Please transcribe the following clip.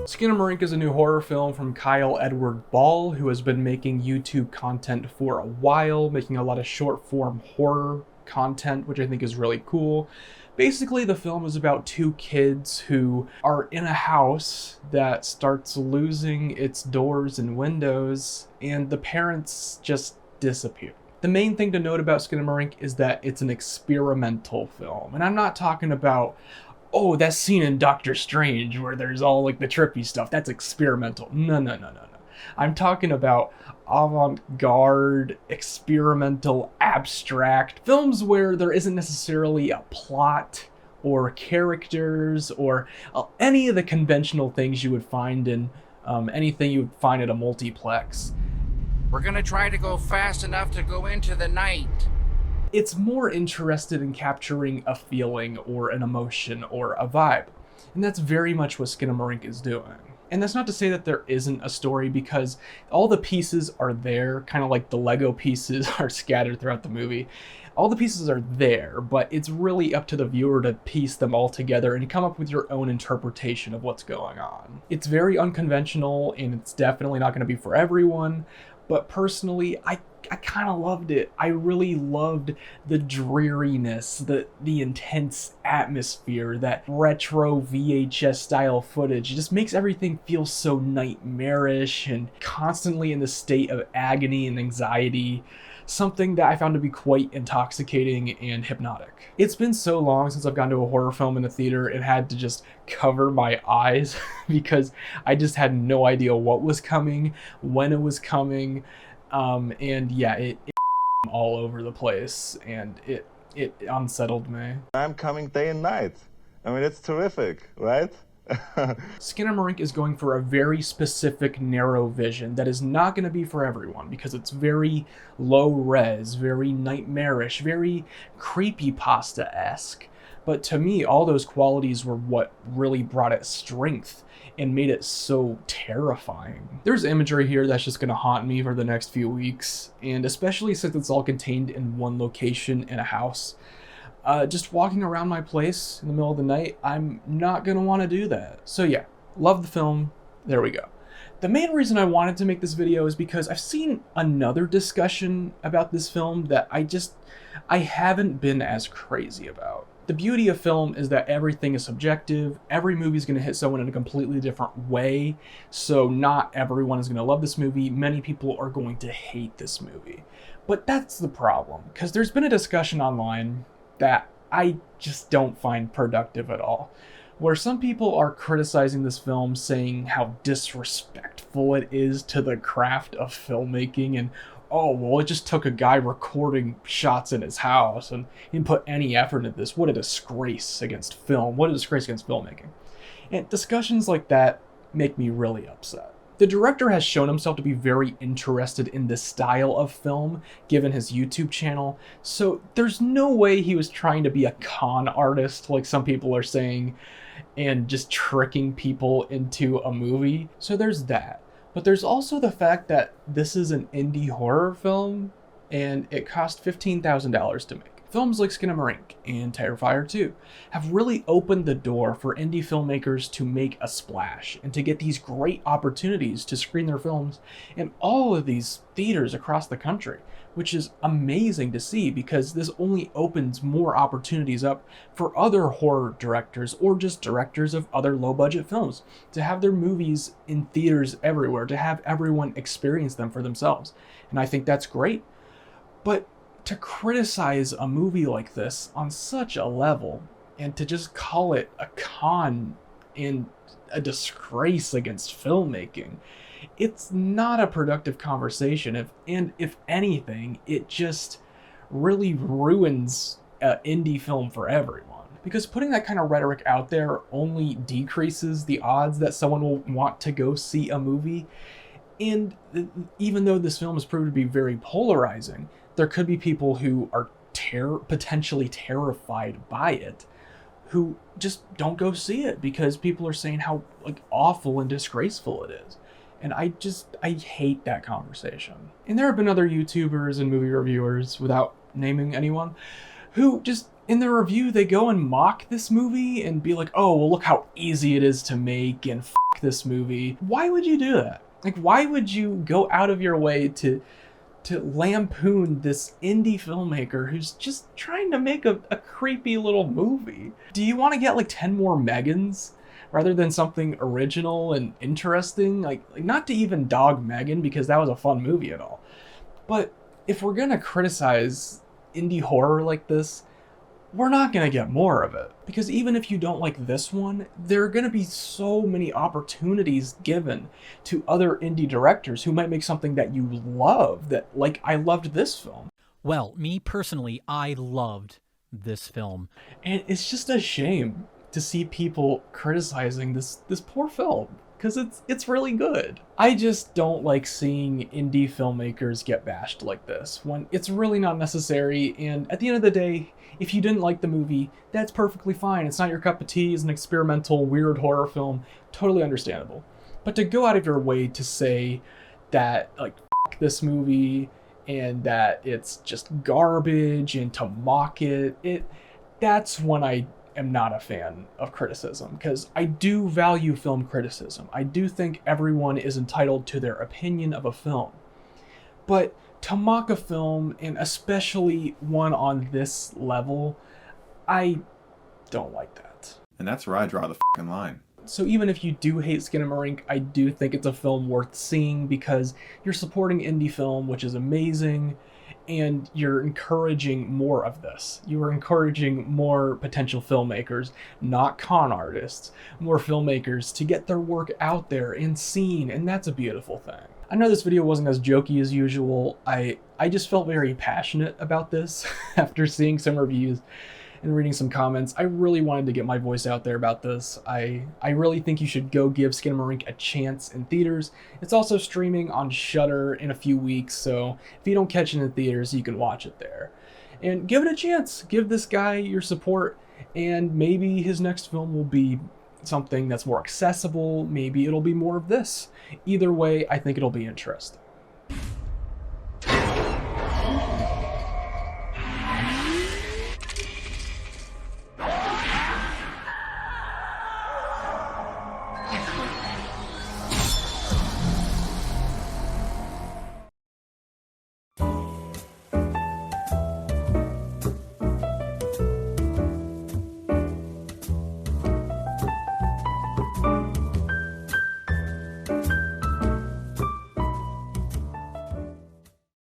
Skinamarink is a new horror film from Kyle Edward Ball, who has been making YouTube content for a while, making a lot of short-form horror content, which I think is really cool. Basically, the film is about two kids who are in a house that starts losing its doors and windows, and the parents just disappear. The main thing to note about Skinamarink is that it's an experimental film, and I'm not talking about, oh, that scene in Doctor Strange where there's all like the trippy stuff, that's experimental. No. I'm talking about avant-garde, experimental, abstract films where there isn't necessarily a plot or characters or any of the conventional things you would find in anything you would find at a multiplex. We're gonna try to go fast enough to go into the night. It's more interested in capturing a feeling or an emotion or a vibe. And that's very much what Skinamarink is doing. And that's not to say that there isn't a story, because all the pieces are there, kind of like the Lego pieces are scattered throughout the movie. All the pieces are there, but it's really up to the viewer to piece them all together and come up with your own interpretation of what's going on. It's very unconventional, and it's definitely not going to be for everyone, but personally, I kind of loved it. I really loved the dreariness, the intense atmosphere, that retro VHS style footage. It just makes everything feel so nightmarish and constantly in the state of agony and anxiety. Something that I found to be quite intoxicating and hypnotic. It's been so long since I've gone to a horror film in the theater and had to just cover my eyes because I just had no idea what was coming, when it was coming, and yeah, it all over the place, and it unsettled me. I'm coming day and night. I mean, it's terrific, right? Skinamarink is going for a very specific narrow vision that is not going to be for everyone, because it's very low res, very nightmarish, very creepypasta-esque. But to me, all those qualities were what really brought it strength and made it so terrifying. There's imagery here that's just going to haunt me for the next few weeks, and especially since it's all contained in one location in a house. Just walking around my place in the middle of the night, I'm not going to want to do that. So yeah, love the film. There we go. The main reason I wanted to make this video is because I've seen another discussion about this film that I haven't been as crazy about. The beauty of film is that everything is subjective. Every movie is going to hit someone in a completely different way. So not everyone is going to love this movie. Many people are going to hate this movie. But that's the problem, because there's been a discussion online that I just don't find productive at all, where some people are criticizing this film, saying how disrespectful it is to the craft of filmmaking, and oh, well, it just took a guy recording shots in his house and he didn't put any effort into this. What a disgrace against film. What a disgrace against filmmaking. And discussions like that make me really upset. The director has shown himself to be very interested in this style of film, given his YouTube channel, so there's no way he was trying to be a con artist, like some people are saying, and just tricking people into a movie. So there's that. But there's also the fact that this is an indie horror film, and it cost $15,000 to make. Films like Skinamarink and Terrifier 2 have really opened the door for indie filmmakers to make a splash and to get these great opportunities to screen their films in all of these theaters across the country, which is amazing to see, because this only opens more opportunities up for other horror directors or just directors of other low-budget films to have their movies in theaters everywhere, to have everyone experience them for themselves. And I think that's great. But to criticize a movie like this on such a level, and to just call it a con and a disgrace against filmmaking, it's not a productive conversation. If anything, it just really ruins indie film for everyone. Because putting that kind of rhetoric out there only decreases the odds that someone will want to go see a movie. And even though this film has proved to be very polarizing, there could be people who are potentially terrified by it, who just don't go see it because people are saying how awful and disgraceful it is. And I hate that conversation. And there have been other YouTubers and movie reviewers, without naming anyone, who just, in their review, they go and mock this movie and be like, oh, well, look how easy it is to make, and this movie, why would you do that? Like, why would you go out of your way to lampoon this indie filmmaker who's just trying to make a creepy little movie? Do you want to get like 10 more Megans rather than something original and interesting? Like not to even dog Megan, because that was a fun movie at all. But if we're gonna criticize indie horror like this, we're not gonna get more of it. Because even if you don't like this one, there are gonna be so many opportunities given to other indie directors who might make something that you love, that, like, I loved this film. Well, me personally, I loved this film. And it's just a shame to see people criticizing this poor film, because it's really good. I just don't like seeing indie filmmakers get bashed like this when it's really not necessary. And at the end of the day, if you didn't like the movie, that's perfectly fine. It's not your cup of tea. It's an experimental, weird horror film. Totally understandable. But to go out of your way to say that, like, f*** this movie and that it's just garbage and to mock it, that's when I am not a fan of criticism, because I do value film criticism. I do think everyone is entitled to their opinion of a film. But to mock a film, and especially one on this level, I don't like that. And that's where I draw the fucking line. So even if you do hate Skinamarink, I do think it's a film worth seeing, because you're supporting indie film, which is amazing, and you're encouraging more of this. You are encouraging more potential filmmakers, not con artists, more filmmakers to get their work out there and seen, and that's a beautiful thing. I know this video wasn't as jokey as usual. I just felt very passionate about this after seeing some reviews and reading some comments. I really wanted to get my voice out there about this. I really think you should go give Skinamarink a chance in theaters. It's also streaming on Shudder in a few weeks, so if you don't catch it in theaters, you can watch it there. And give it a chance. Give this guy your support, and maybe his next film will be something that's more accessible. Maybe it'll be more of this. Either way, I think it'll be interesting.